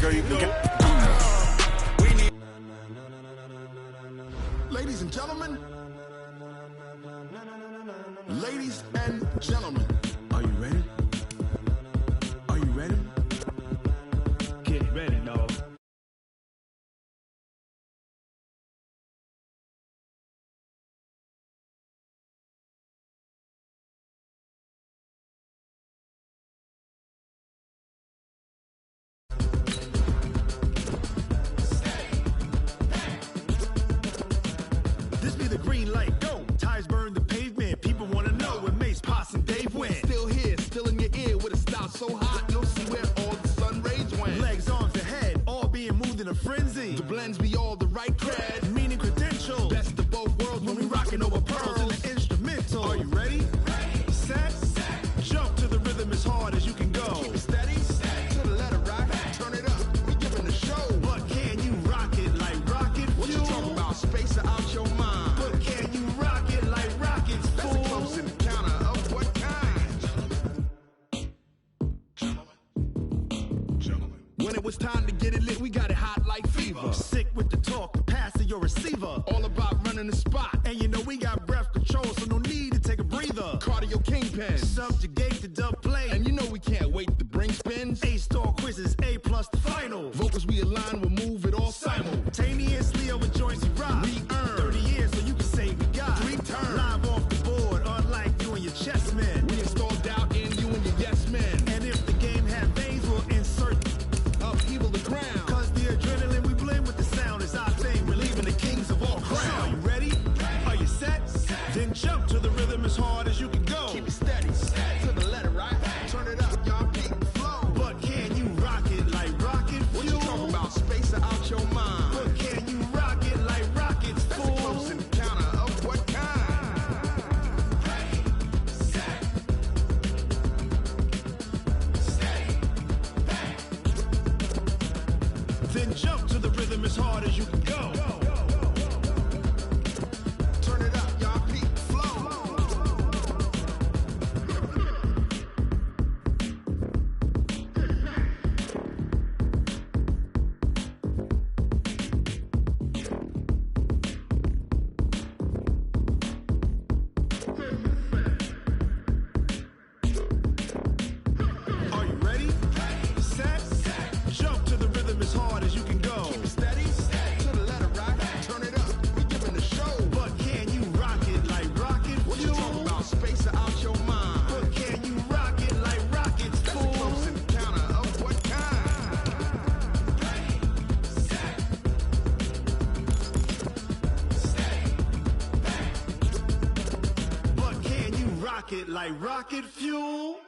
girl, you can get. Ladies and gentlemen, ladies and gentlemen, are you ready? Are you ready? Get ready, dog. This be the green light, go. Tires burn the pavement. People want to know where Mace, Pops, and Dave went. Still here, still in your ear with a style so hot, you'll see where all the sun rays went. Legs, arms, and head, all being moved in a frenzy. The blends be all the right cred, meaning credentials. Best of both worlds when we rockin' over pearls in the instrumental. Are you ready? Set, jump to the rhythm as hard as you can go. Keep it steady, to the letter rock, turn it up. We giving the show. But can you rock it like rocket fuel? What you talking about? Space or out your mind? But can you rock it like rockets, fool? That's a close encounter of what kind? Gentlemen. When it was time to get it lit, we got it hot like fever. Sick with the talk, the pass to your receiver. All about running the spot. And you know we got breath control, so no need to take a breather. Cardio kingpin, subjugate the dub play. And you know we can't wait to bring spins. A-star quizzes, A+ the final. Vocals we align, we'll move it all simultaneously over joints we rock. We earn 30 years, so you can say we got 3 turns. Live off the board, unlike you and your chess men. We install doubt in you and your yes men. And if the game had veins, we'll insert upheaval the ground. Cause the adrenaline we blend with the sound is our thing. We're leaving the kings of all crowns. So are you ready? Are you set? Then jump to the rhythm as hard as you can go. Keep it steady, to the letter right. Turn it up, y'all keep the flow. But can you rock it like rocket fuel? What you talking about? Space or out your mind? But can you rock it like rockets, fool? That's a close encounter of what kind? Then jump to the rhythm as hard as you can go. Turn it up, y'all peak the flow. Are you ready? Set, jump to the rhythm as hard as you can go. Keep it steady, to the letter rock. Turn it up, we giving the show. But can you rock it like rocket fuel? What you talking about? Space or out your mind? But can you rock it like rockets, fool? That's a close encounter of what kind? But can you rock it like rocket fuel?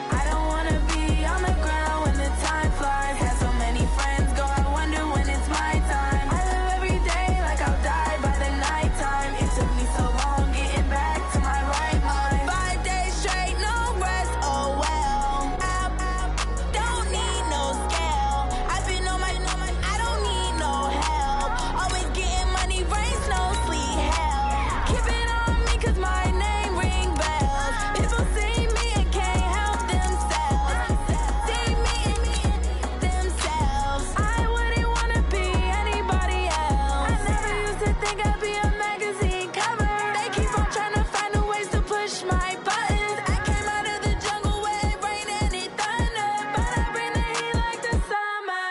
I don't wanna be on the ground when the time flies. Had so many friends go, I wonder when it's my time. I live every day like I'll die by the nighttime. It took me so long getting back to my right mind. 5 days straight, no rest, oh well. I don't need no scale. I've been on my, I don't need no help. Always getting money, rains, no sleep, hell. Keep it on me cause my name ring bells. People see me and can't help themselves. See me and themselves. I wouldn't wanna be anybody else. I never used to think I'd be a magazine cover. They keep on trying to find new ways to push my buttons. I came out of the jungle where it rained and it thunder, but I bring the heat like the summer.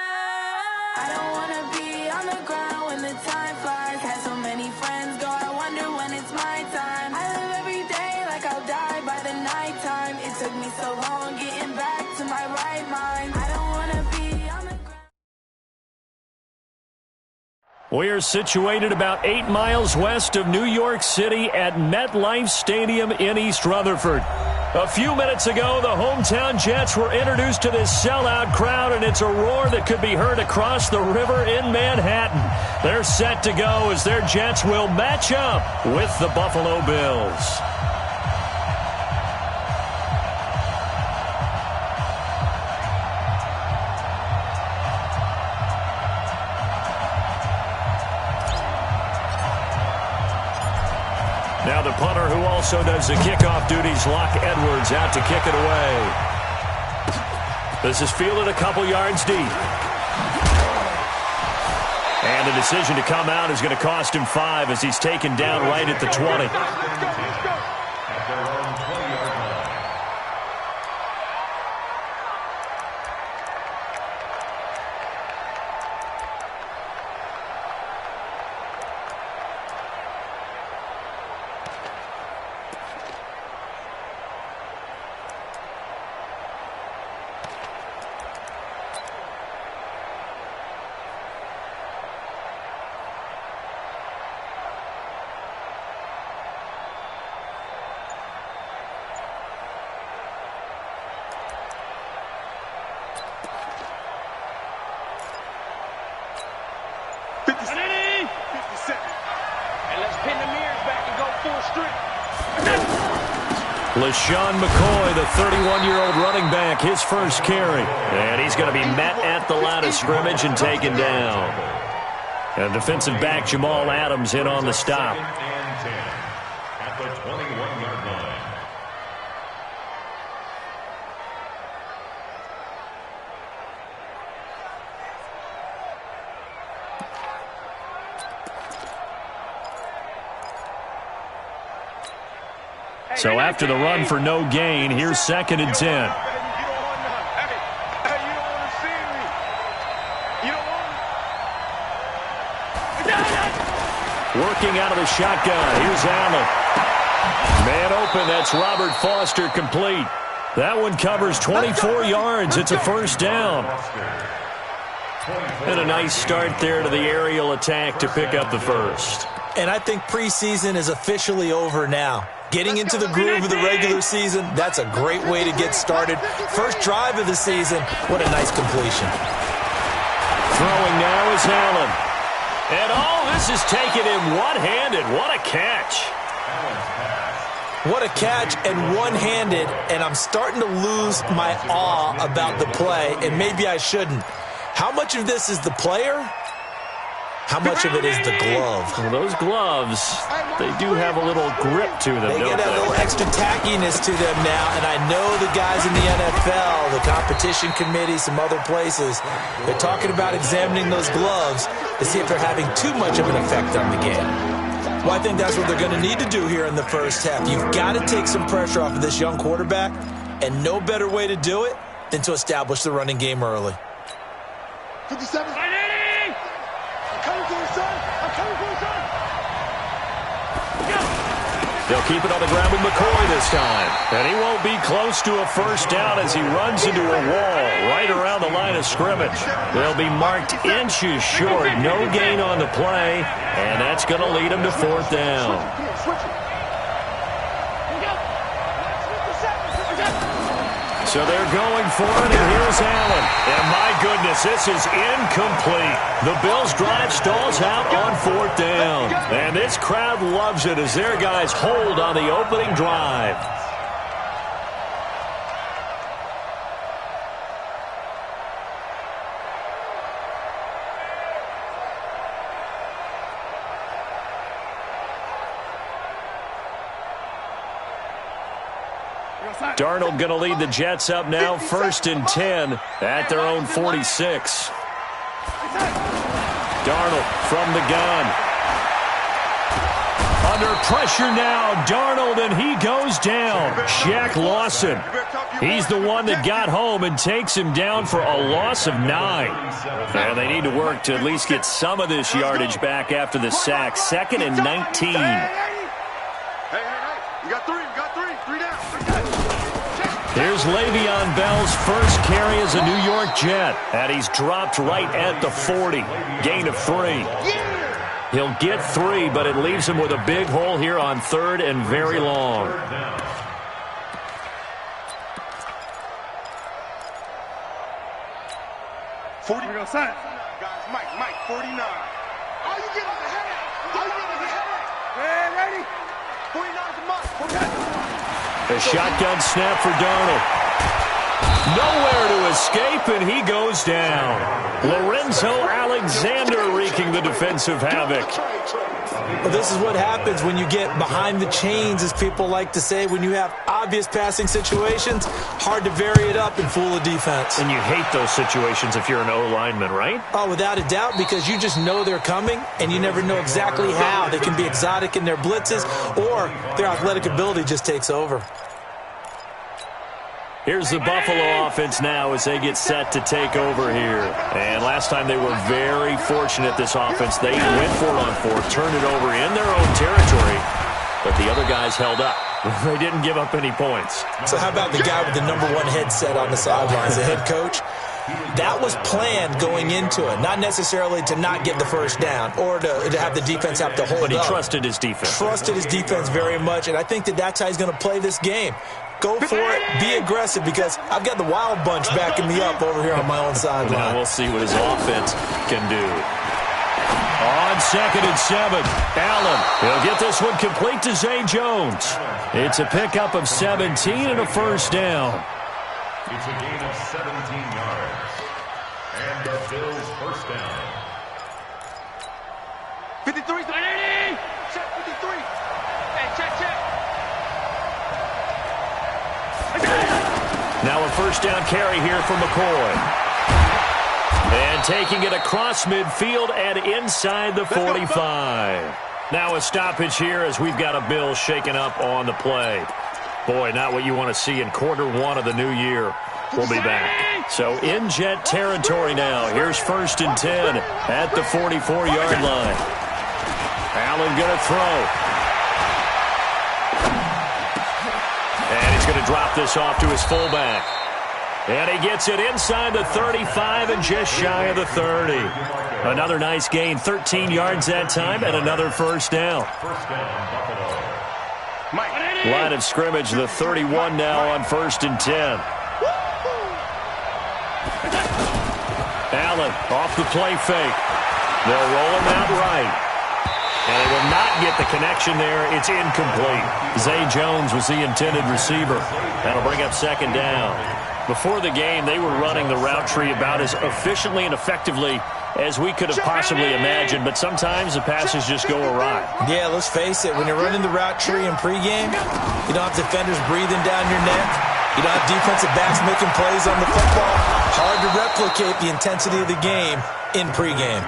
I don't wanna be on the ground when the time flies. Had so many friends go, I wonder when it's my time. I live every day like I'll die by the nighttime. It took me so long getting back to my right mind. I don't wanna be on the ground. We are situated about 8 miles west of New York City at MetLife Stadium in East Rutherford. A few minutes ago, the hometown Jets were introduced to this sellout crowd, and it's a roar that could be heard across the river in Manhattan. They're set to go as their Jets will match up with the Buffalo Bills. Now the punter, who also does the kickoff duties, Locke Edwards, out to kick it away. This is fielded a couple yards deep. And the decision to come out is going to cost him 5 as he's taken down right at the 20. LaShawn McCoy, the 31-year-old running back, his first carry. And he's going to be met at the line of scrimmage and taken down. And defensive back Jamal Adams in on the stop. At the 21-yard line. So after the run for no gain, here's 2nd and 10. Working out of the shotgun. Here's Allen. Man open. That's Robert Foster, complete. That one covers 24 yards. It's a first down. And a nice start there to the aerial attack to pick up the first. And I think preseason is officially over now. Getting into the groove of the regular season, that's a great way to get started. First drive of the season, what a nice completion. Throwing now is Allen. And this is taken in one-handed. What a catch. What a catch and one-handed, and I'm starting to lose my awe about the play, and maybe I shouldn't. How much of this is the player? How much of it is the glove? Well, those gloves, they do have a little grip to them, They get a little extra tackiness to them now, and I know the guys in the NFL, the competition committee, some other places, they're talking about examining those gloves to see if they're having too much of an effect on the game. Well, I think that's what they're going to need to do here in the first half. You've got to take some pressure off of this young quarterback, and no better way to do it than to establish the running game early. 57. They'll keep it on the ground with McCoy this time. And he won't be close to a first down as he runs into a wall right around the line of scrimmage. They'll be marked inches short. No gain on the play. And that's going to lead him to 4th down. So they're going for it, and here's Allen. And my goodness, this is incomplete. The Bills' drive stalls out on 4th down. And this crowd loves it as their guys hold on the opening drive. Darnold going to lead the Jets up now, 1st and 10 at their own 46. Darnold from the gun. Under pressure now, Darnold, and he goes down. Shaq Lawson. He's the one that got home and takes him down for a loss of 9. And they need to work to at least get some of this yardage back after the sack. 2nd and 19. You got 3 down. Here's Le'Veon Bell's first carry as a New York Jet, and he's dropped right at the 40. Gain of 3. He'll get 3, but it leaves him with a big hole here on 3rd and very long. 40. Here we go, son. Guys, Mike, 49. All you get is a headache. All you get is a headache. Ready? 49's a must. A shotgun snap for Darnold. Nowhere to escape, and he goes down. Lorenzo Alexander wreaking the defensive havoc. Well, this is what happens when you get behind the chains, as people like to say. When you have obvious passing situations, hard to vary it up and fool a defense. And you hate those situations if you're an O-lineman, right? Oh, without a doubt, because you just know they're coming, and you never know exactly how. They can be exotic in their blitzes, or their athletic ability just takes over. Here's the Buffalo offense now as they get set to take over here. And last time they were very fortunate, this offense. They went for it on fourth, turned it over in their own territory, but the other guys held up. They didn't give up any points. So how about the guy with the #1 headset on the sidelines, the head coach? That was planned going into it, not necessarily to not get the first down or to have the defense have to hold up. But he trusted his defense. Trusted his defense very much, and I think that's how he's going to play this game. Go for it, be aggressive, because I've got the wild bunch backing me up over here on my own sideline. Now we'll see what his offense can do. On 2nd and 7, Allen. He'll get this one complete to Zay Jones. It's a pickup of 17 and a first down. It's a gain of 17 yards. And the Bills' first down. 53's the 80! Check 53! Hey, check. Now a first down carry here for McCoy. And taking it across midfield and inside the 45. Now a stoppage here as we've got a Bill shaken up on the play. Boy, not what you want to see in quarter 1 of the new year. We'll be back. So in Jet territory now. Here's 1st and 10 at the 44-yard line. Allen going to throw. And he's going to drop this off to his fullback. And he gets it inside the 35 and just shy of the 30. Another nice gain, 13 yards that time, and another first down. First down, Buffalo. Line of scrimmage, the 31 now on 1st and 10. Allen off the play fake. They'll roll him out right. And they will not get the connection there. It's incomplete. Zay Jones was the intended receiver. That'll bring up 2nd down. Before the game, they were running the route tree about as efficiently and effectively as we could have possibly imagined, but sometimes the passes just go awry. Yeah, let's face it. When you're running the route tree in pregame, you don't have defenders breathing down your neck. You don't have defensive backs making plays on the football. Hard to replicate the intensity of the game in pregame.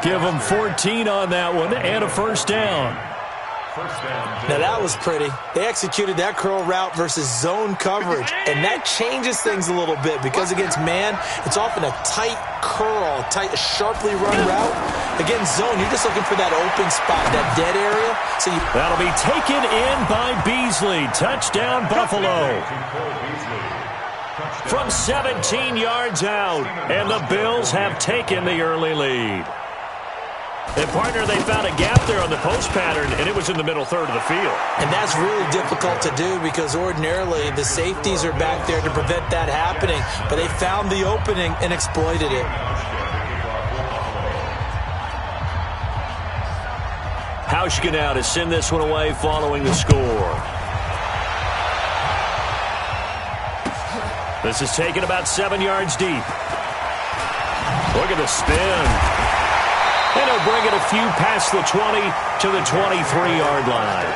Give them 14 on that one and a first down. Now that was pretty. They executed that curl route versus zone coverage, and that changes things a little bit because against man, it's often a tight curl, tight, sharply run route. Against zone, you're just looking for that open spot, that dead area. So that'll be taken in by Beasley. Touchdown, Buffalo. From 17 yards out, and the Bills have taken the early lead. And, partner, they found a gap there on the post pattern, and it was in the middle third of the field. And that's really difficult to do because ordinarily the safeties are back there to prevent that happening. But they found the opening and exploited it. Hauschka now to send this one away following the score. This is taken about 7 yards deep. Look at the spin. And he'll bring it a few past the 20 to the 23-yard line.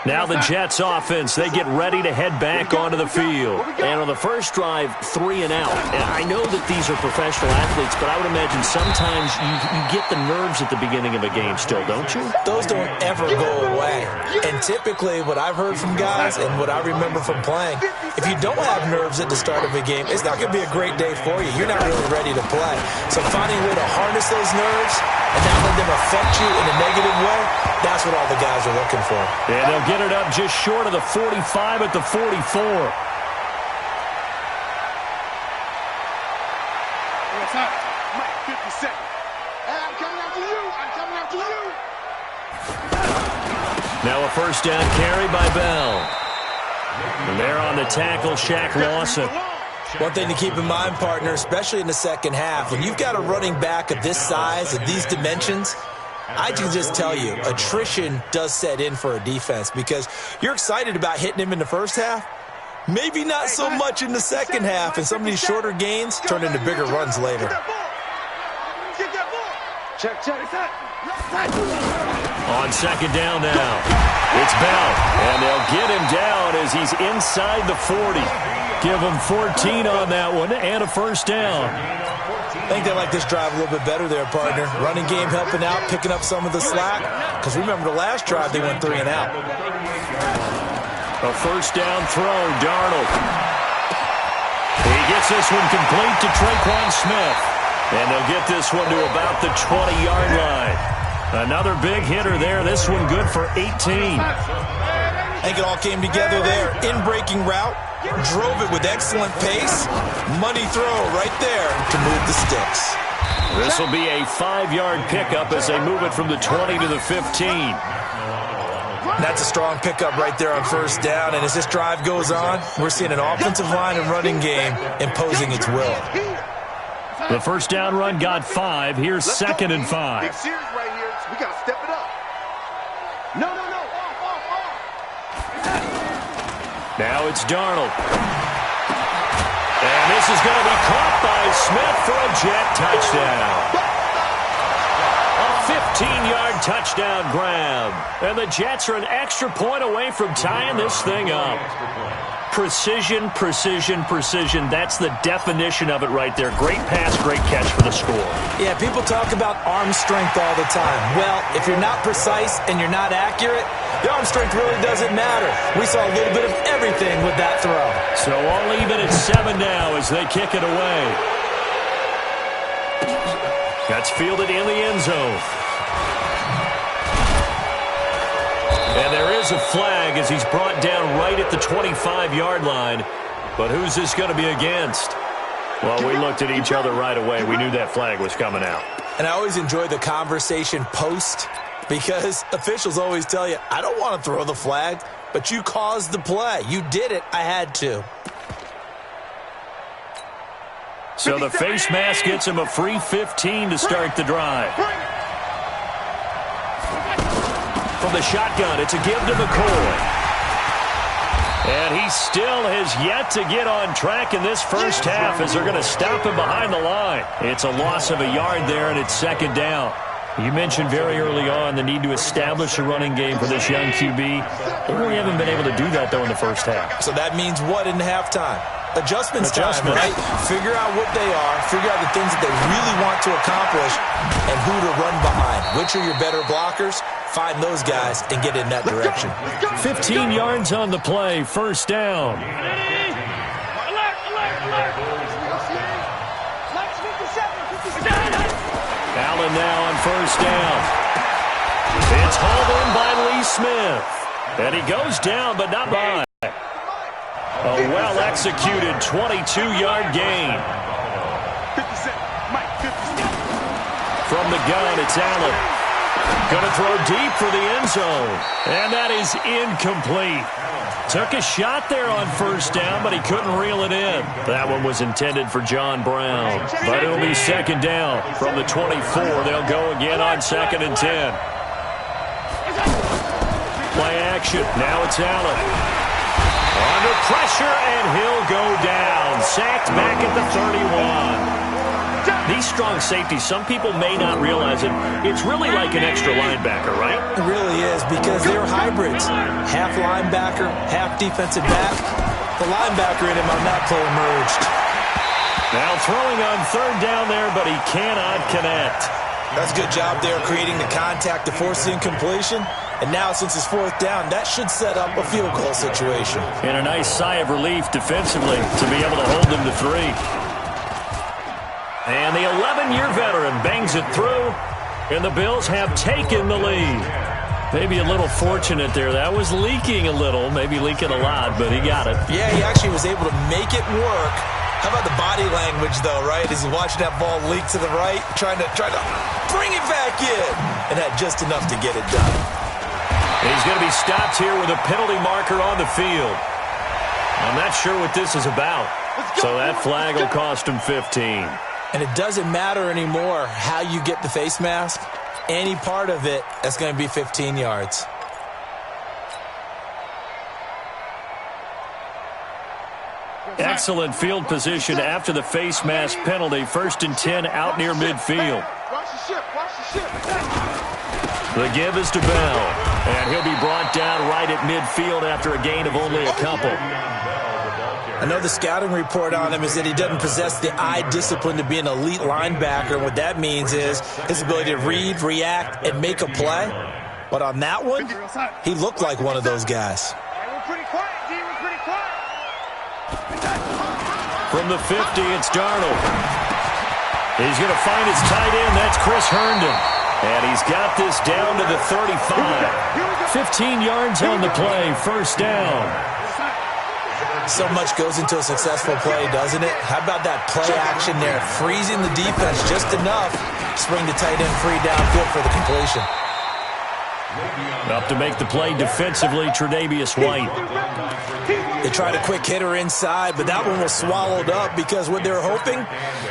Now the Jets offense, they get ready to head back onto the field. And on the first drive, 3 and out. And I know that these are professional athletes, but I would imagine sometimes you get the nerves at the beginning of a game still, don't you? Those don't ever go away. And typically what I've heard from guys and what I remember from playing, if you don't have nerves at the start of a game, it's not going to be a great day for you. You're not really ready to play. So finding a way to harness those nerves and not let them affect you in a negative way, that's what all the guys are looking for. And they'll get it up just short of the 45 at the 44. What's up? Mike, 57. Hey, I'm coming after you. I'm coming after you. Now a first down carry by Bell. And there on the tackle, Shaq Lawson. One thing to keep in mind, partner, especially in the second half, when you've got a running back of this size, of these dimensions, I can just tell you, attrition does set in for a defense because you're excited about hitting him in the first half. Maybe not so much in the second half, and some of these shorter gains turn into bigger runs later. On second down now, it's Bell, and they'll get him down as he's inside the 40. Give him 14 on that one and a first down. I think they like this drive a little bit better there, partner. Running game helping out, picking up some of the slack. Because remember the last drive, they went 3 and out. A first down throw, Darnold. He gets this one complete to Traquan Smith. And they'll get this one to about the 20-yard line. Another big hitter there. This one good for 18. I think it all came together there. In-breaking route. Drove it with excellent pace. Money throw right there to move the sticks. This will be a 5-yard pickup as they move it from the 20 to the 15. That's a strong pickup right there on first down. And as this drive goes on, we're seeing an offensive line and running game imposing its will. The first down run got 5. Here's second and 5. Big series right here, so we got to step it up. No. Off. Now it's Darnold. And this is going to be caught by Smith for a jet touchdown. A 15-yard touchdown grab. And the Jets are an extra point away from tying this thing up. Precision, precision, precision. That's the definition of it right there. Great pass, great catch for the score. Yeah, people talk about arm strength all the time. Well, if you're not precise and you're not accurate, the arm strength really doesn't matter. We saw a little bit of everything with that throw. So all even at 7 now as they kick it away. That's fielded in the end zone. And there is a flag as he's brought down right at the 25-yard line. But who's this going to be against? Well, we looked at each other right away. We knew that flag was coming out. And I always enjoy the conversation post because officials always tell you, I don't want to throw the flag, but you caused the play. You did it. I had to. So the face mask gets him a free 15 to start the drive. From the shotgun, it's a give to McCoy. And he still has yet to get on track in this first half as they're going to stop him behind the line. It's a loss of a yard there, and it's second down. You mentioned very early on the need to establish a running game for this young QB. They really haven't been able to do that, though, in the first half. So that means what in halftime? Adjustments time, right? Figure out what they are, figure out the things that they really want to accomplish, and who to run behind. Which are your better blockers? Find those guys and get in that direction. 15 yards on the play, first down. Allen now on first down. It's hauled in by Lee Smith. And he goes down, but not by. A well-executed 22-yard gain. From the gun, it's Allen. Going to throw deep for the end zone. And that is incomplete. Took a shot there on first down, but he couldn't reel it in. That one was intended for John Brown. But it'll be second down. From the 24, they'll go again on second and 10. Play action. Now it's Allen. Under pressure, and he'll go down. Sacked back at the 31. These strong safeties, some people may not realize it. It's really like an extra linebacker, right? It really is because they're hybrids. Half linebacker, half defensive back. The linebacker in him on that play emerged. Now throwing on third down there, but he cannot connect. That's a good job there creating the contact to force the incompletion. And now, since it's fourth down, that should set up a field goal situation. And a nice sigh of relief defensively to be able to hold them to 3. And the 11-year veteran bangs it through, and the Bills have taken the lead. Maybe a little fortunate there. That was leaking a little, maybe leaking a lot, but he got it. Yeah, he actually was able to make it work. How about the body language, though, right? As he's watching that ball leak to the right, trying to bring it back in, and had just enough to get it done. He's going to be stopped here with a penalty marker on the field. I'm not sure what this is about. So that flag will cost him 15. And it doesn't matter anymore how you get the face mask. Any part of it, that's going to be 15 yards. Excellent field position after the face mask penalty. 1st and 10 out near midfield. The give is to Bell, and he'll be brought down right at midfield after a gain of only a couple. I know the scouting report on him is that he doesn't possess the eye discipline to be an elite linebacker, and what that means is his ability to read, react, and make a play. But on that one, he looked like one of those guys. From the 50, it's Darnold. He's going to find his tight end. That's Chris Herndon. And he's got this down to the 35. 15 yards on the play. 1st down. So much goes into a successful play, doesn't it? How about that play action there? Freezing the defense just enough to spring the tight end free downfield for the completion. Up to make the play defensively, Tre'Davious White. They tried a quick hitter inside, but that one was swallowed up because what they're hoping,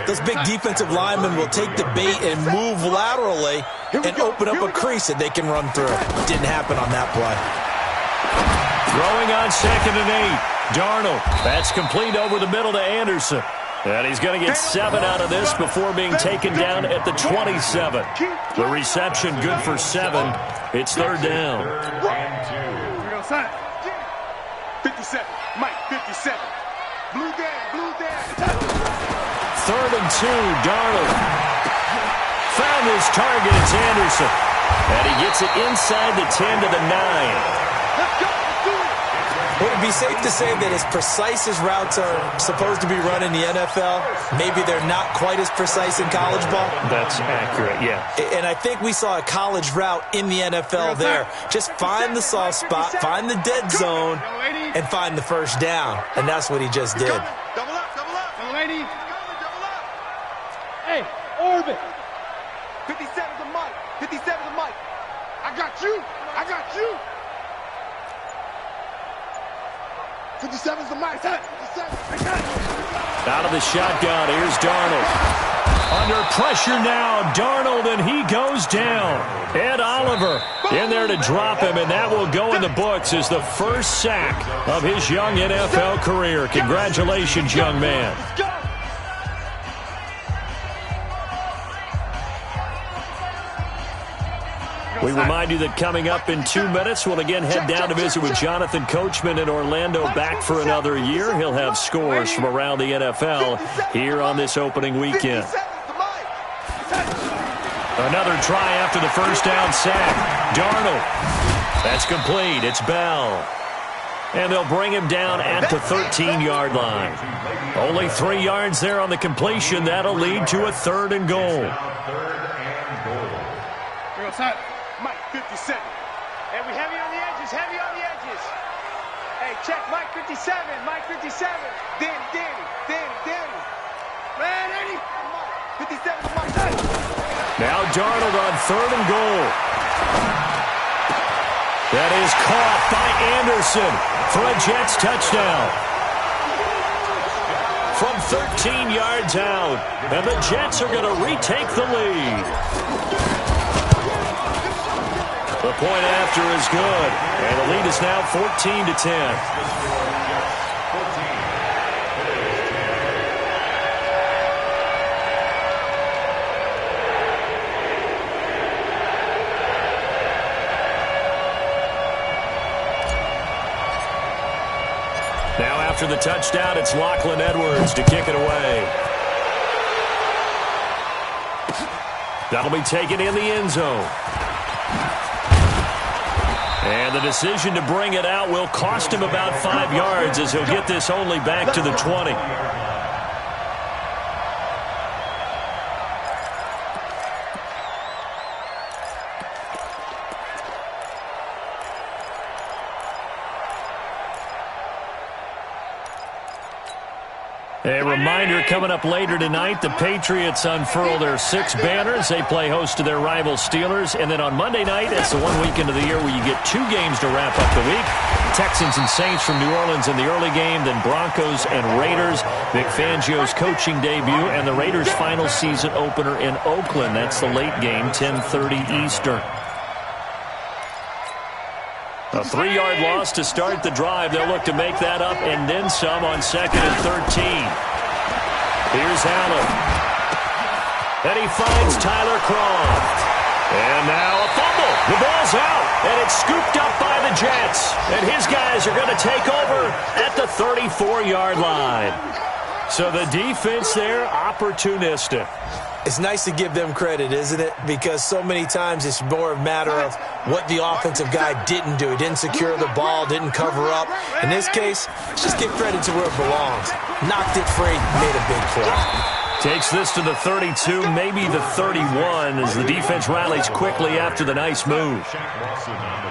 those big defensive linemen will take the bait and move laterally and open up a crease that they can run through. Didn't happen on that play. Throwing on 2nd and 8. Darnold. That's complete over the middle to Anderson. And he's going to get 7 out of this before being taken down at the 27. The reception good for 7. It's 3rd down. 57. Mike, 57. Blue down. 3rd and 2. Darnold. Found his target. It's Anderson. And he gets it inside the 10 to the 9. Would it be safe to say that as precise as routes are supposed to be run in the NFL, maybe they're not quite as precise in college ball? That's accurate, yeah. And I think we saw a college route in the NFL there. Just find the soft spot, find the dead zone, and find the 1st down. And that's what he just did. Double up. Double up. Hey, Orbit. 57's a Mike. 57's a Mike. I got you. 57's the Mike. Out of the shotgun, here's Darnold. Under pressure now, Darnold, and he goes down. Ed Oliver in there to drop him, and that will go in the books as the 1st sack of his young NFL career. Congratulations, young man. We remind you that coming up in 2 minutes, we'll again head down to visit with Jonathan Coachman in Orlando, back for another year. He'll have scores from around the NFL here on this opening weekend. Another try after the 1st down sack. Darnold. That's complete. It's Bell. And they'll bring him down at the 13-yard line. Only 3 yards there on the completion. That'll lead to a 3rd and goal. Mike 57. And we heavy on the edges. Hey, check Mike 57. Mike 57. Danny. Man, Eddie. 57 is Mike. Now Darnold on 3rd and goal. That is caught by Anderson for a Jets touchdown. From 13 yards out. And the Jets are going to retake the lead. The point after is good, and the lead is now 14-10. Now after the touchdown, it's Lachlan Edwards to kick it away. That'll be taken in the end zone. And the decision to bring it out will cost him about 5 yards as he'll get this only back to the 20. A reminder coming up later tonight, the Patriots unfurl their 6 banners. They play host to their rival Steelers. And then on Monday night, that's the one weekend of the year where you get 2 games to wrap up the week. Texans and Saints from New Orleans in the early game, then Broncos and Raiders. Vic Fangio's coaching debut and the Raiders' final season opener in Oakland. That's the late game, 10:30 Eastern. A 3-yard loss to start the drive. They'll look to make that up and then some on 2nd and 13. Here's Allen. And he finds Tyler Kroft. And now a fumble. The ball's out. And it's scooped up by the Jets. And his guys are going to take over at the 34-yard line. So the defense there, opportunistic. It's nice to give them credit, isn't it? Because so many times it's more a matter of what the offensive guy didn't do. He didn't secure the ball, didn't cover up. In this case, let's just give credit to where it belongs. Knocked it free, made a big play. Takes this to the 32, maybe the 31, as the defense rallies quickly after the nice move.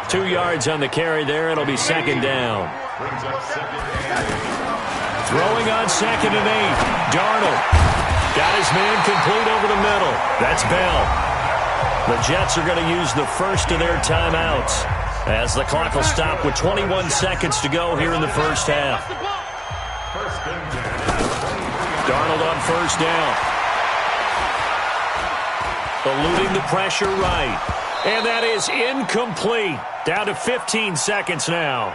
2 yards on the carry there. It'll be 2nd down. Throwing on 2nd and 8. Darnold. Got his man complete over the middle. That's Bell. The Jets are going to use the first of their timeouts as the clock will stop with 21 seconds to go here in the first half. Darnold on 1st down. Eluding the pressure right. And that is incomplete. Down to 15 seconds now.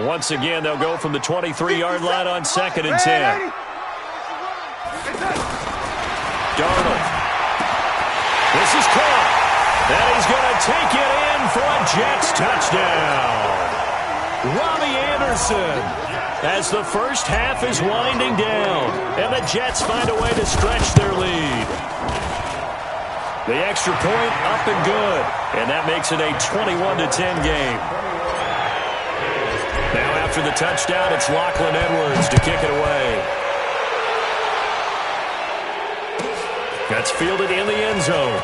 Once again, they'll go from the 23-yard line on 2nd and 10. Darnold. This is caught. And he's going to take it in for a Jets touchdown. Robbie Anderson. As the first half is winding down. And the Jets find a way to stretch their lead. The extra point up and good. And that makes it a 21-10 game. Now after the touchdown, it's Lachlan Edwards to kick it away. That's fielded in the end zone.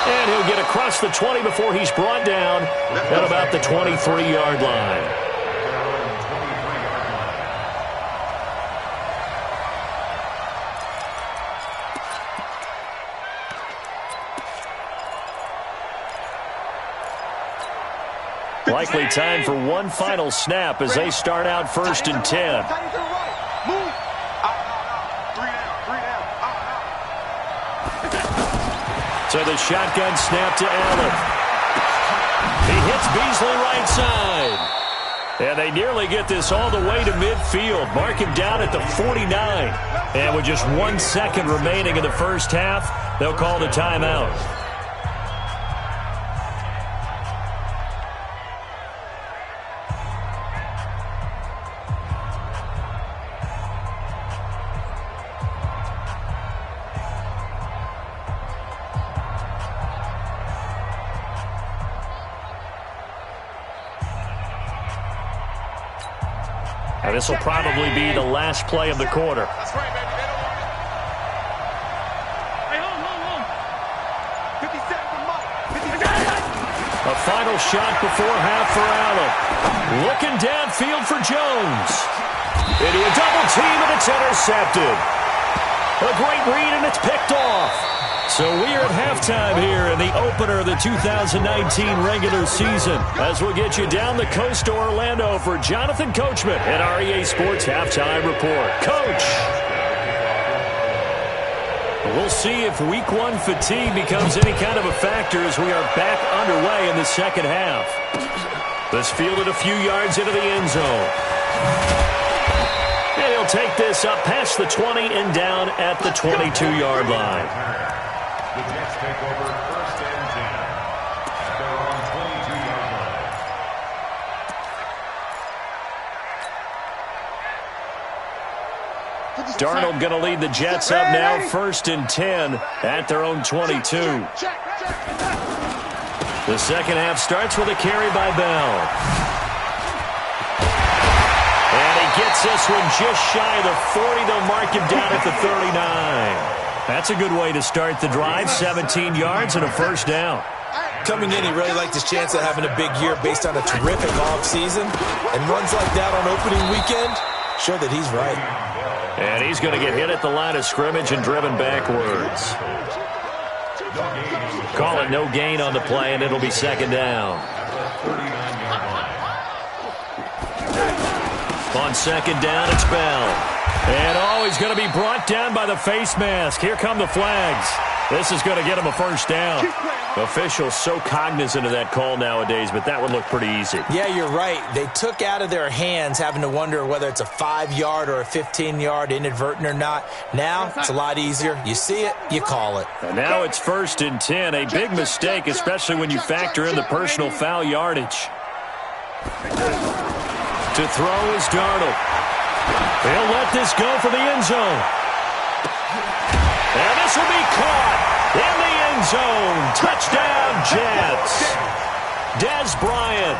And he'll get across the 20 before he's brought down at about the 23-yard line. Likely time for one final snap as they start out 1st and 10. So the shotgun snap to Allen. He hits Beasley right side. And they nearly get this all the way to midfield. Mark him down at the 49. And with just 1 second remaining in the first half, they'll call the timeout. This will probably be the last play of the quarter. That's right, baby. Hey, hold. 50 seconds, A final shot before half for Allen. Looking downfield for Jones. Into a double team, and it's intercepted. A great read, and it's picked off. So we are at halftime here in the opener of the 2019 regular season, as we'll get you down the coast to Orlando for Jonathan Coachman at our EA Sports Halftime Report. Coach! We'll see if Week 1 fatigue becomes any kind of a factor as we are back underway in the second half. This fielded a few yards into the end zone. And he'll take this up past the 20 and down at the 22-yard line. The Jets take over 1st and 10 at their own 22-yard line. Darnold going to lead the Jets up now, 1st and 10 at their own 22. The second half starts with a carry by Bell. And he gets this one just shy of the 40. They'll mark him down at the 39. That's a good way to start the drive. 17 yards and a 1st down. Coming in, he really liked his chance of having a big year based on a terrific offseason. And runs like that on opening weekend show that he's right. And he's going to get hit at the line of scrimmage and driven backwards. Call it no gain on the play, and it'll be second down. On second down, it's Bell. And he's going to be brought down by the face mask. Here come the flags. This is going to get him a first down. Officials so cognizant of that call nowadays, but that would look pretty easy. Yeah, you're right. They took out of their hands having to wonder whether it's a 5-yard or a 15-yard inadvertent or not. Now, it's a lot easier. You see it, you call it. And now it's 1st and 10. A big mistake, especially when you factor in the personal foul yardage. To throw is Darnold. He'll let this go for the end zone. And this will be caught in the end zone. Touchdown, Jets. Dez Bryant,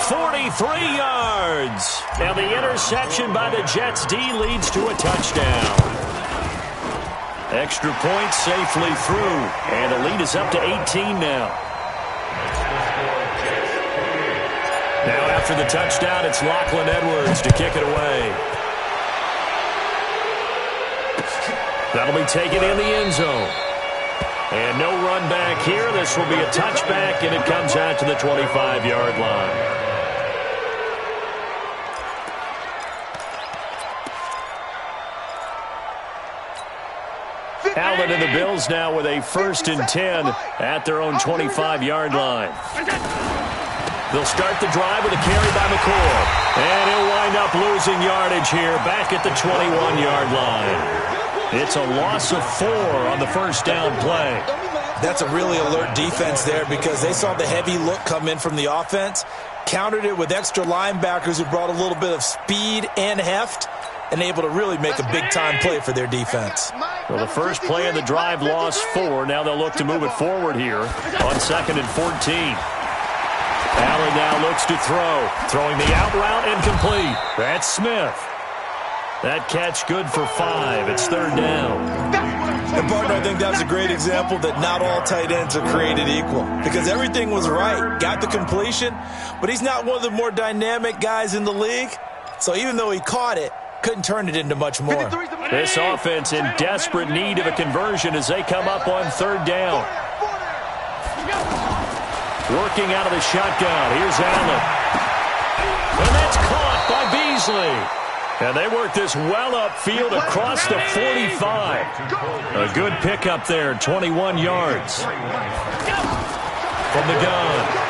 43 yards. And the interception by the Jets D leads to a touchdown. Extra point safely through. And the lead is up to 18 now. Now after the touchdown, it's Lachlan Edwards to kick it away. That'll be taken in the end zone. And no run back here. This will be a touchback, and it comes out to the 25-yard line. Allen and the Bills now with a 1st and 10 at their own 25-yard line. They'll start the drive with a carry by McCoy. And he'll wind up losing yardage here back at the 21-yard line. It's a loss of 4 on the first down play. That's a really alert defense there because they saw the heavy look come in from the offense, countered it with extra linebackers who brought a little bit of speed and heft, and able to really make a big-time play for their defense. Well, the first play of the drive lost 4. Now they'll look to move it forward here on 2nd and 14. Allen now looks to throw. Throwing the out route incomplete. That's Smith. That catch good for 5. It's 3rd down. And, partner, I think that was a great example that not all tight ends are created equal because everything was right. Got the completion, but he's not one of the more dynamic guys in the league. So even though he caught it, couldn't turn it into much more. This offense in desperate need of a conversion as they come up on 3rd down. Working out of the shotgun. Here's Allen. And that's caught by Beasley. And they work this well upfield across the 45. A good pickup there, 21 yards. From the gun,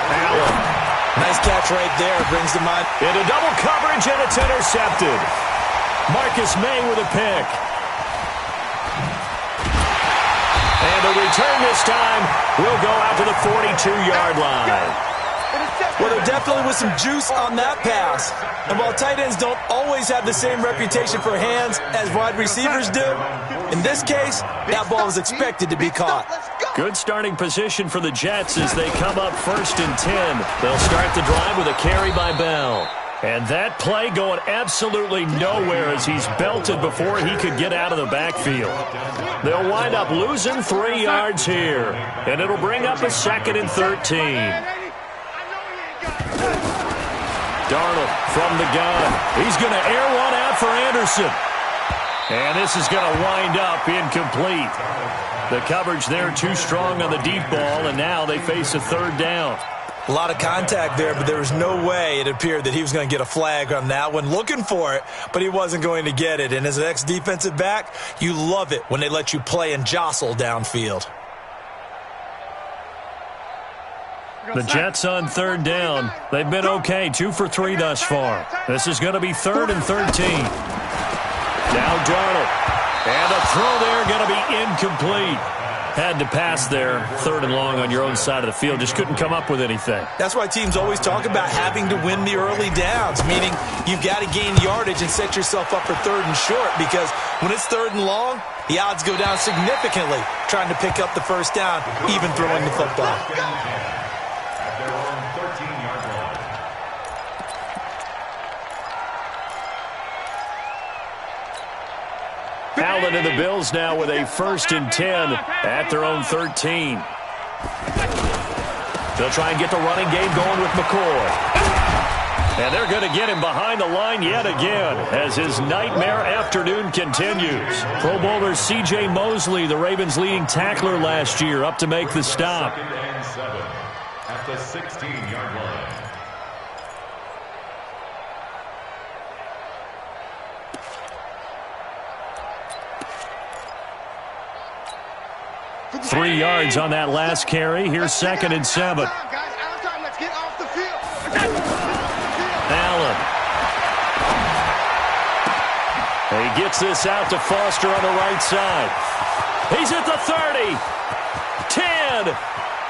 Allen. Nice catch right there. Brings to mind. Into double coverage, and it's intercepted. Marcus May with a pick. And the return this time will go out to the 42-yard line. Well, there definitely was some juice on that pass. And while tight ends don't always have the same reputation for hands as wide receivers do, in this case, that ball was expected to be caught. Good starting position for the Jets as they come up 1st and 10. They'll start the drive with a carry by Bell. And that play going absolutely nowhere as he's belted before he could get out of the backfield. They'll wind up losing 3 yards here. And it'll bring up a 2nd and 13. Darnold from the gun. He's going to air one out for Anderson. And this is going to wind up incomplete. The coverage there too strong on the deep ball, and now they face a 3rd down. A lot of contact there, but there was no way it appeared that he was going to get a flag on that one. Looking for it, but he wasn't going to get it. And as an ex-defensive back, you love it when they let you play and jostle downfield. The Jets on 3rd down. They've been okay, 2 for 3 thus far. This is going to be 3rd and 13. Now Darnold. And a throw there going to be incomplete. Had to pass there, 3rd and long on your own side of the field. Just couldn't come up with anything. That's why teams always talk about having to win the early downs, meaning you've got to gain yardage and set yourself up for 3rd and short, because when it's 3rd and long, the odds go down significantly trying to pick up the first down, even throwing the football. Allen and the Bills now with a 1st and 10 at their own 13. They'll try and get the running game going with McCoy. And they're going to get him behind the line yet again as his nightmare afternoon continues. Pro Bowler C.J. Mosley, the Ravens' leading tackler last year, up to make the stop. 2nd and 7 at the 16-yard line. Three yards on that last carry. Here's 2nd and 7. Allen. He gets this out to Foster on the right side. He's at the 30. 10.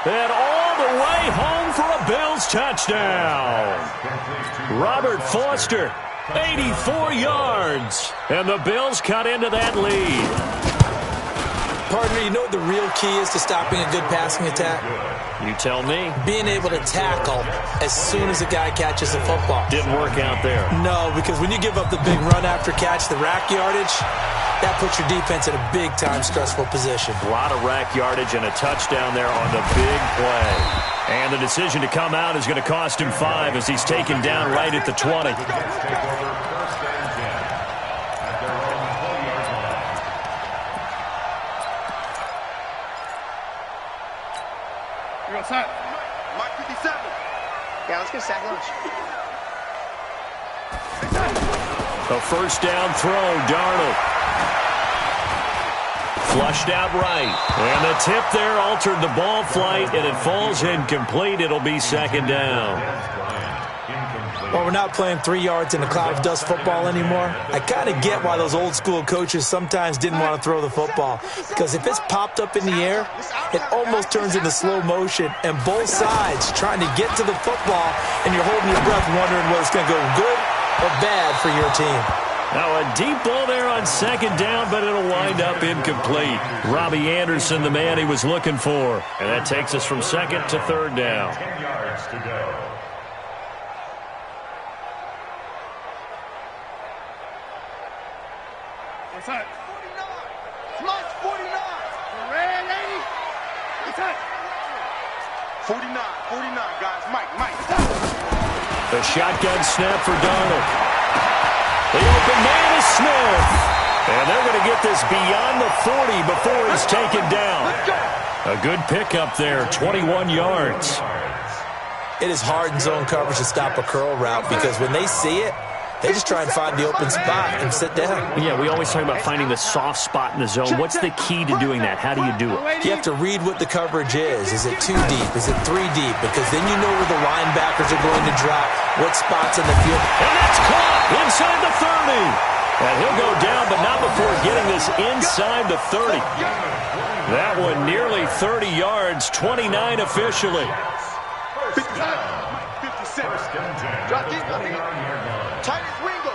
And all the way home for a Bills touchdown. Robert Foster, 84 yards. And the Bills cut into that lead. Partner, you know what the real key is to stopping a good passing attack? You tell me. Being able to tackle as soon as a guy catches the football. Didn't work out there. No, because when you give up the big run after catch, the rack yardage, that puts your defense in a big-time stressful position. A lot of rack yardage and a touchdown there on the big play. And the decision to come out is going to cost him 5 as he's taken down right at the 20. Mike 57. Yeah, let's get sack lunch. A first down throw, Darnold. Flushed out right. And the tip there altered the ball flight, and it falls incomplete. It'll be 2nd down. Well, we're not playing 3 yards in a cloud of dust football anymore. I kind of get why those old school coaches sometimes didn't want to throw the football. Because if it's popped up in the air, it almost turns into slow motion. And both sides trying to get to the football, and you're holding your breath wondering whether it's going to go good or bad for your team. Now a deep ball there on 2nd down, but it'll wind up incomplete. Robbie Anderson, the man he was looking for. And that takes us from 2nd to 3rd down. 10 yards to go. What's that? 49. Come on, 49. Red lady. What's that? 49, guys. Mike. The shotgun snap for Darnold. The open man is Smith. And they're going to get this beyond the 40 before he's taken down. A good pickup there, 21 yards. It is hard in zone coverage to stop a curl route because when they see it, they just try and find the open spot and sit down. Yeah, we always talk about finding the soft spot in the zone. What's the key to doing that? How do you do it? You have to read what the coverage is. Is it 2 deep? Is it 3 deep? Because then you know where the linebackers are going to drop, what spots in the field. And that's caught inside the 30. And he'll go down, but not before getting this inside the 30. That one nearly 30 yards, 29 officially. 56. Drop deep. Titus Ringo.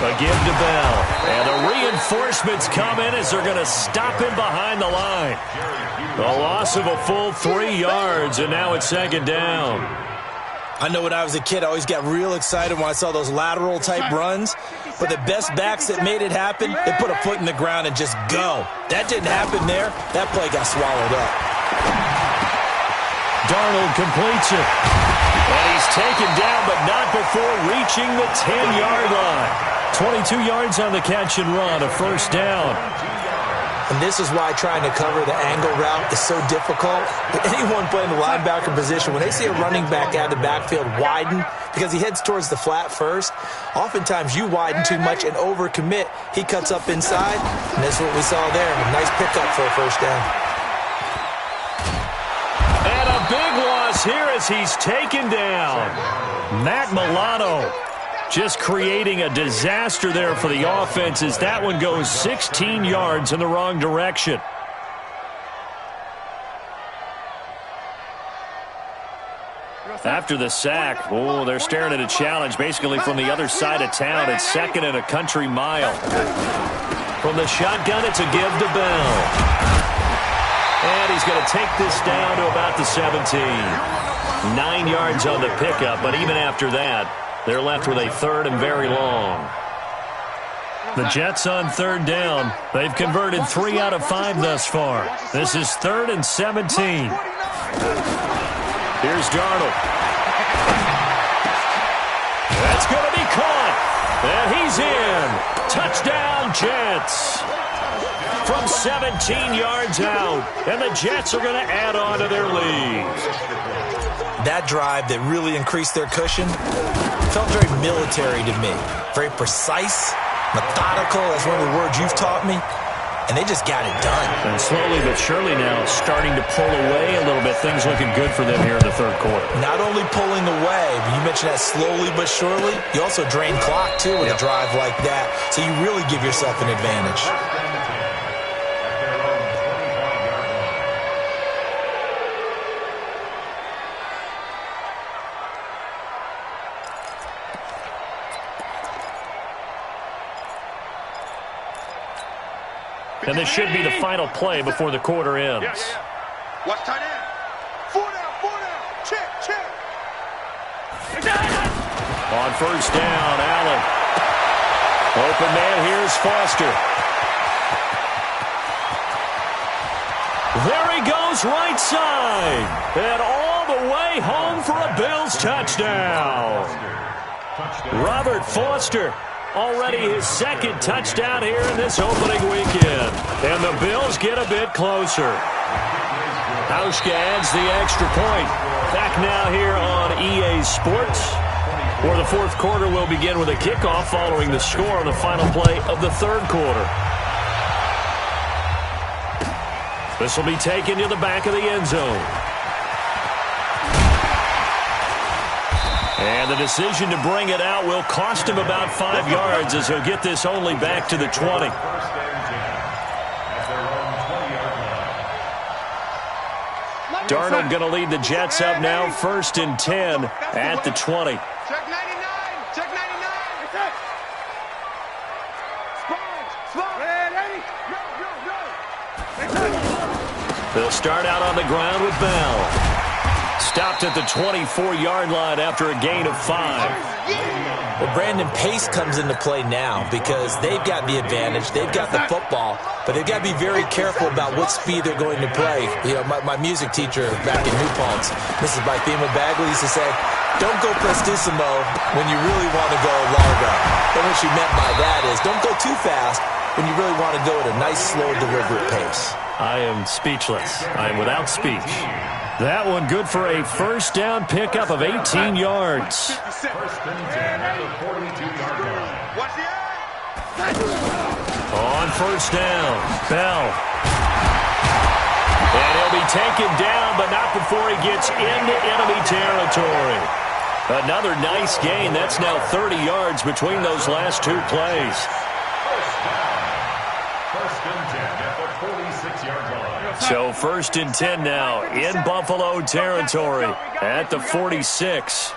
A give to Bell. And the reinforcements come in as they're going to stop him behind the line. A loss of a full 3 yards, and now it's 2nd down. I know when I was a kid, I always got real excited when I saw those lateral-type runs. But the best backs that made it happen, they put a foot in the ground and just go. That didn't happen there. That play got swallowed up. Darnold completes it. And he's taken down, but not before reaching the 10-yard line. 22 yards on the catch and run, a first down. And this is why trying to cover the angle route is so difficult. Anyone playing the linebacker position, when they see a running back out of the backfield widen, because he heads towards the flat first, oftentimes you widen too much and overcommit. He cuts up inside, and that's what we saw there. A nice pickup for a first down. And a big loss here as he's taken down. Matt Milano just creating a disaster there for the offense as that one goes 16 yards in the wrong direction. After the sack, they're staring at a challenge basically from the other side of town. It's 2nd and a country mile. From the shotgun, it's a give to Bell. And he's going to take this down to about the 17. 9 yards on the pickup, but even after that, they're left with a 3rd and very long. The Jets on third down. They've converted 3 out of 5 thus far. This is 3rd and 17. Here's Darnold. That's going to be caught. And he's in. Touchdown, Jets. From 17 yards out. And the Jets are going to add on to their lead. That drive that really increased their cushion felt very military to me. Very precise, methodical. That's one of the words you've taught me. And they just got it done. And slowly but surely now starting to pull away a little bit. Things looking good for them here in the third quarter. Not only pulling away, but you mentioned that slowly but surely. You also drain clock, too, with a drive like that. So you really give yourself an advantage. And this should be the final play before the quarter ends. Watch tight end. 4 down. Check. On first down, Allen. Open man, here's Foster. There he goes, right side. And all the way home for a Bills touchdown. Robert Foster. Already his 2nd touchdown here in this opening weekend. And the Bills get a bit closer. Hauschka adds the extra point. Back now here on EA Sports, where the fourth quarter will begin with a kickoff following the score on the final play of the third quarter. This will be taken to the back of the end zone. And the decision to bring it out will cost him about 5 yards as he'll get this only back to the 20. Darnold going to lead the Jets up now, 1st and 10 at the 20. Check 99. They'll start out on the ground with Bell. Stopped at the 24-yard line after a gain of 5. Well, Brandon, pace comes into play now because they've got the advantage. They've got the football, but they've got to be very careful about what speed they're going to play. You know, my music teacher back in New Paltz, Mrs. Bythema Bagley, used to say, don't go prestissimo when you really want to go largo. And what she meant by that is don't go too fast when you really want to go at a nice, slow, deliberate pace. I am speechless. I am without speech. That one good for a first down pickup of 18 yards. First and 10 at the 42-yard line. On first down, Bell. And he'll be taken down, but not before he gets into enemy territory. Another nice gain. That's now 30 yards between those last 2 plays. First and 10 at the 46-yard line. So 1st and 10 now in Buffalo territory at the 46.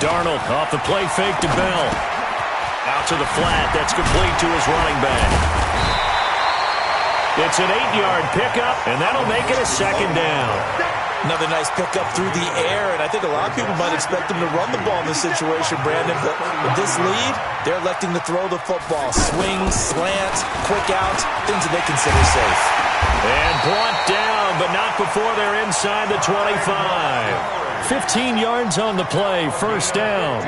Darnold off the play fake to Bell. Out to the flat. That's complete to his running back. It's an 8-yard pickup, and that'll make it a 2nd down. Another nice pickup through the air, and I think a lot of people might expect them to run the ball in this situation, Brandon. But with this lead, they're electing to throw the football. Swings, slants, quick outs, things that they consider safe. And brought down, but not before they're inside the 25. 15 yards on the play, first down.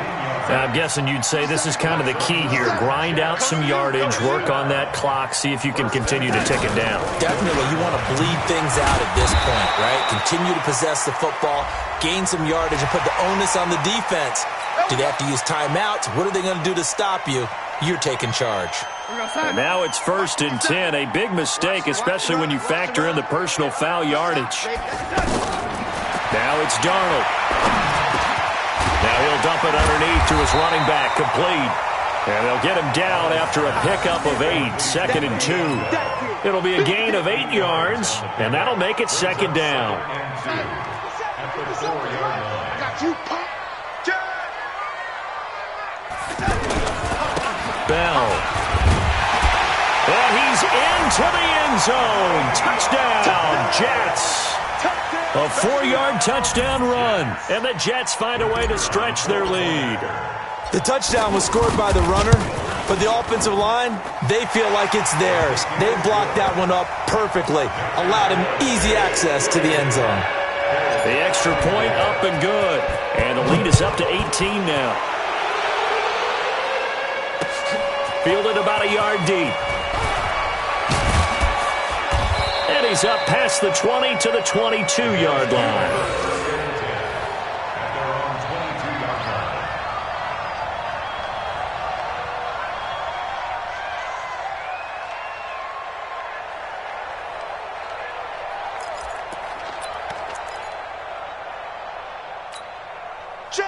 I'm guessing you'd say this is kind of the key here. Grind out some yardage, work on that clock, see if you can continue to tick it down. Definitely, you want to bleed things out at this point, right? Continue to possess the football, gain some yardage, and put the onus on the defense. Do they have to use timeouts? What are they going to do to stop you? You're taking charge. And now it's 1st and 10. A big mistake, especially when you factor in the personal foul yardage. Now it's Darnold. Now he'll dump it underneath to his running back, complete. And they'll get him down after a pickup of 8, 2nd and 2. It'll be a gain of 8 yards, and that'll make it 2nd down. At the 4-yard line. Bell. And he's into the end zone. Touchdown, Jets. A 4-yard touchdown run, and the Jets find a way to stretch their lead. The touchdown was scored by the runner, but the offensive line, they feel like it's theirs. They blocked that one up perfectly, allowed him easy access to the end zone. The extra point up and good, and the lead is up to 18 now. Fielded about a yard deep. And he's up past the 20 to the 22-yard line.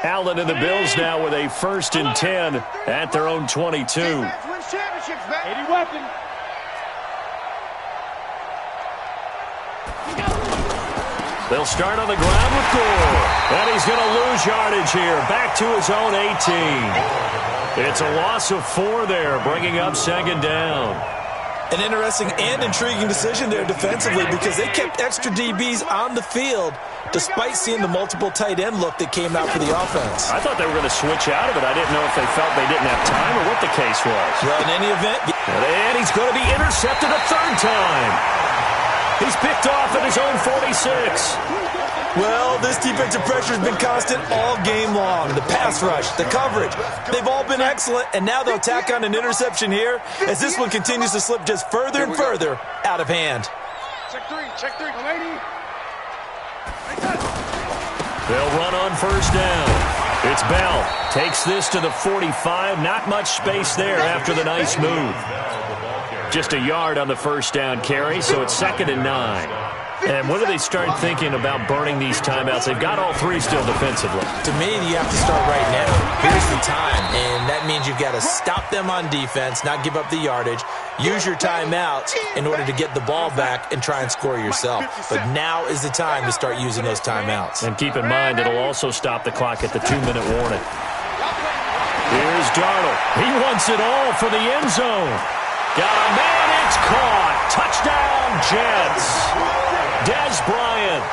Allen and the Bills now with a 1st and 10 at their own 22. They'll start on the ground with Gore. And he's going to lose yardage here. Back to his own 18. It's a loss of 4 there, bringing up 2nd down. An interesting and intriguing decision there defensively because they kept extra DBs on the field despite seeing the multiple tight end look that came out for the offense. I thought they were going to switch out of it. I didn't know if they felt they didn't have time or what the case was. Well, in any event. And he's going to be intercepted a 3rd time. He's picked off at his own 46. Well, this defensive pressure has been constant all game long. The pass rush, the coverage, they've all been excellent, and now they'll tack on an interception here as this one continues to slip just further and further out of hand. Check three, lady. They'll run on 1st down. It's Bell. Takes this to the 45. Not much space there after the nice move. Just a yard on the 1st down carry, so it's 2nd and 9. And when do they start thinking about burning these timeouts? They've got all 3 still defensively. To me, you have to start right now. Here's the time, and that means you've got to stop them on defense, not give up the yardage, use your timeouts in order to get the ball back and try and score yourself. But now is the time to start using those timeouts. And keep in mind, it'll also stop the clock at the 2-minute warning. Here's Darnold. He wants it all for the end zone. Got a man, it's caught. Touchdown, Jets. Dez Bryant,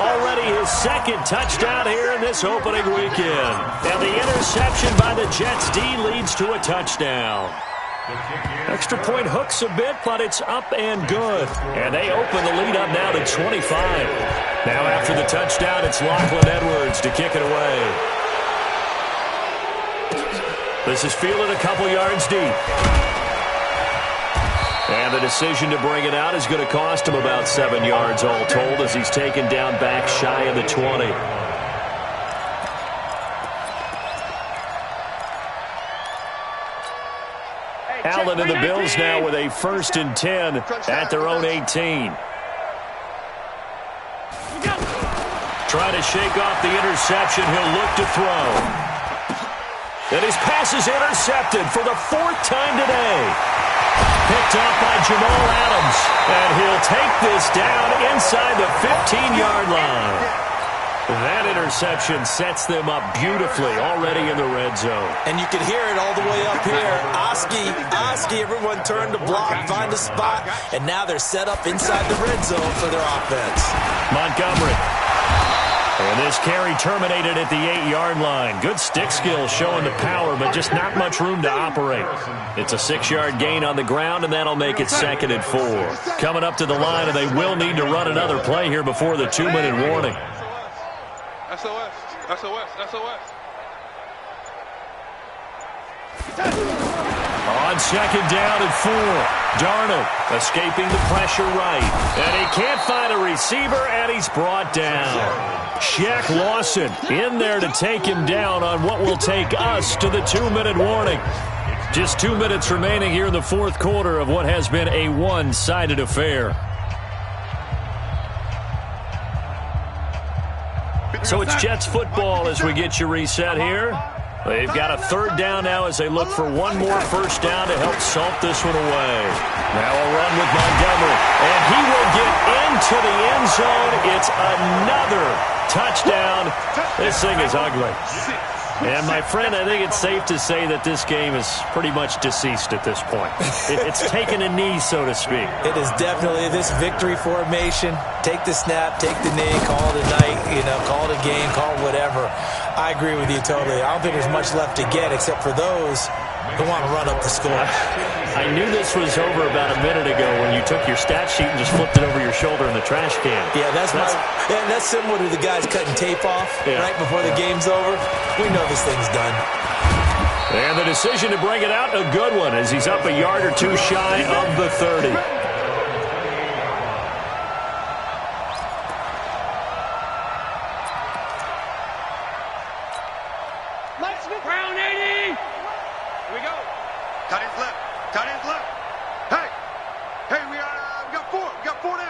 already his 2nd touchdown here in this opening weekend. And the interception by the Jets D leads to a touchdown. Extra point hooks a bit, but it's up and good. And they open the lead up now to 25. Now after the touchdown, it's Lachlan Edwards to kick it away. This is fielded a couple yards deep. And the decision to bring it out is going to cost him about 7 yards all told as he's taken down back shy of the 20. Allen and the Bills now with a 1st and 10 at their own 18. Trying to shake off the interception. He'll look to throw. And his pass is intercepted for the 4th time today. Picked up by Jamal Adams, and he'll take this down inside the 15-yard line. That interception sets them up beautifully already in the red zone. And you can hear it all the way up here. Oski, everyone turned to block, find a spot, and now they're set up inside the red zone for their offense. Montgomery. And this carry terminated at the 8-yard line. Good stick skill showing the power, but just not much room to operate. It's a 6-yard gain on the ground, and that'll make it 2nd and 4. Coming up to the line, and they will need to run another play here before the 2-minute warning. SOS. On 2nd down and 4. Darnold escaping the pressure right. And he can't find a receiver, and he's brought down. Shaq Lawson in there to take him down on what will take us to the 2-minute warning. Just 2 minutes remaining here in the 4th quarter of what has been a one-sided affair. So it's Jets football as we get you reset here. They've got a 3rd down now as they look for one more 1st down to help salt this one away. Now a run with Montgomery, and he will get into the end zone. It's another touchdown. This thing is ugly. And, my friend, I think it's safe to say that this game is pretty much deceased at this point. It's taken a knee, so to speak. It is definitely this victory formation. Take the snap, take the knee, call it a night, call it a game, call it whatever. I agree with you totally. I don't think there's much left to get except for those who want to run up the score. I knew this was over about a minute ago when you took your stat sheet and just flipped it over your shoulder in the trash can. Yeah, that's similar to the guys cutting tape off right before the game's over. We know this thing's done. And the decision to bring it out, a good one, as he's up a yard or two shy of the 30. Brown 80! Here we go. Tight ends left. Tight ends left. Hey, we got four. We got four down.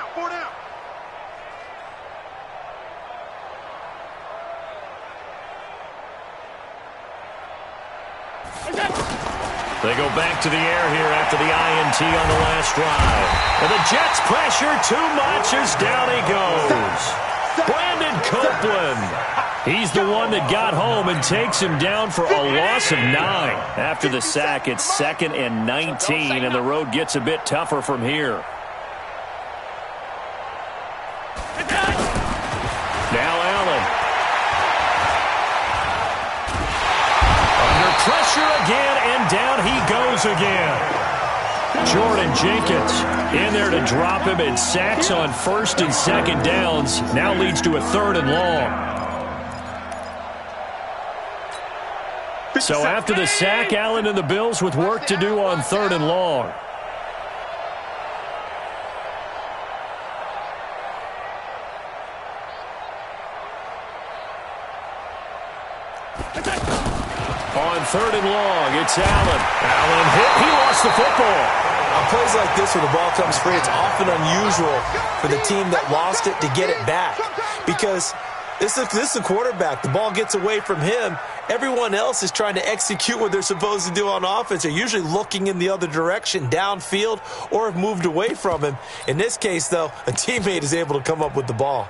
They go back to the air here after the INT on the last drive. And the Jets pressure too much as down he goes. Brandon Copeland. He's the one that got home and takes him down for a loss of 9. After the sack, it's 2nd and 19, and the road gets a bit tougher from here. Now Allen. Under pressure again, and down he goes again. Jordan Jenkins in there to drop him, and sacks on 1st and 2nd downs. Now leads to a 3rd and long. So after the sack, Allen and the Bills with work to do on 3rd and long. On 3rd and long, it's Allen. Allen hit. He lost the football. On plays like this where the ball comes free, it's often unusual for the team that lost it to get it back. Because this is the quarterback. The ball gets away from him. Everyone else is trying to execute what they're supposed to do on offense. They're usually looking in the other direction, downfield, or have moved away from him. In this case, though, a teammate is able to come up with the ball.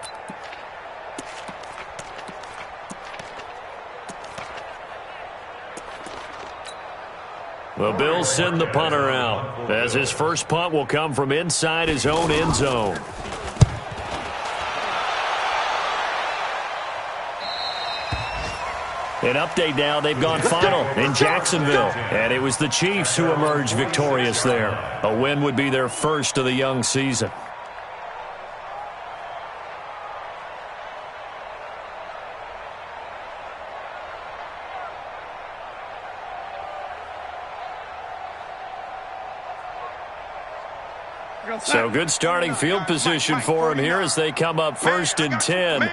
The Bills send the punter out, as his first punt will come from inside his own end zone. An update now, they've gone final in Jacksonville, and it was the Chiefs who emerged victorious there. A win would be their first of the young season. So good starting field position for him here as they come up 1st and 10.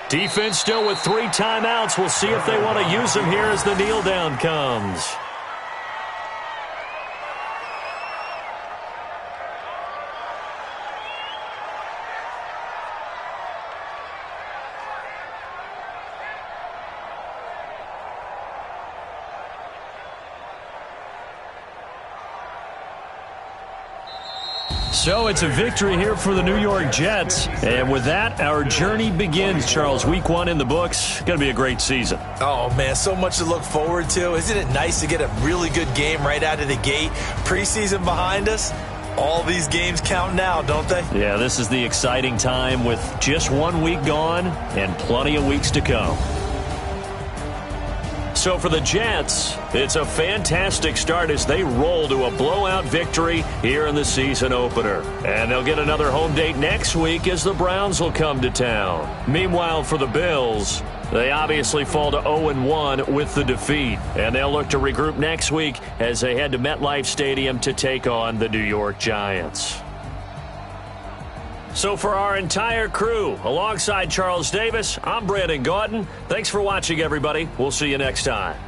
Defense still with 3 timeouts. We'll see if they want to use them here as the kneel down comes. So it's a victory here for the New York Jets. And with that, our journey begins, Charles. Week 1 in the books. Going to be a great season. Oh, man, so much to look forward to. Isn't it nice to get a really good game right out of the gate? Preseason behind us. All these games count now, don't they? Yeah, this is the exciting time with just 1 week gone and plenty of weeks to come. So for the Jets, it's a fantastic start as they roll to a blowout victory here in the season opener. And they'll get another home date next week as the Browns will come to town. Meanwhile, for the Bills, they obviously fall to 0-1 with the defeat. And they'll look to regroup next week as they head to MetLife Stadium to take on the New York Giants. So for our entire crew, alongside Charles Davis, I'm Brandon Gaudin. Thanks for watching, everybody. We'll see you next time.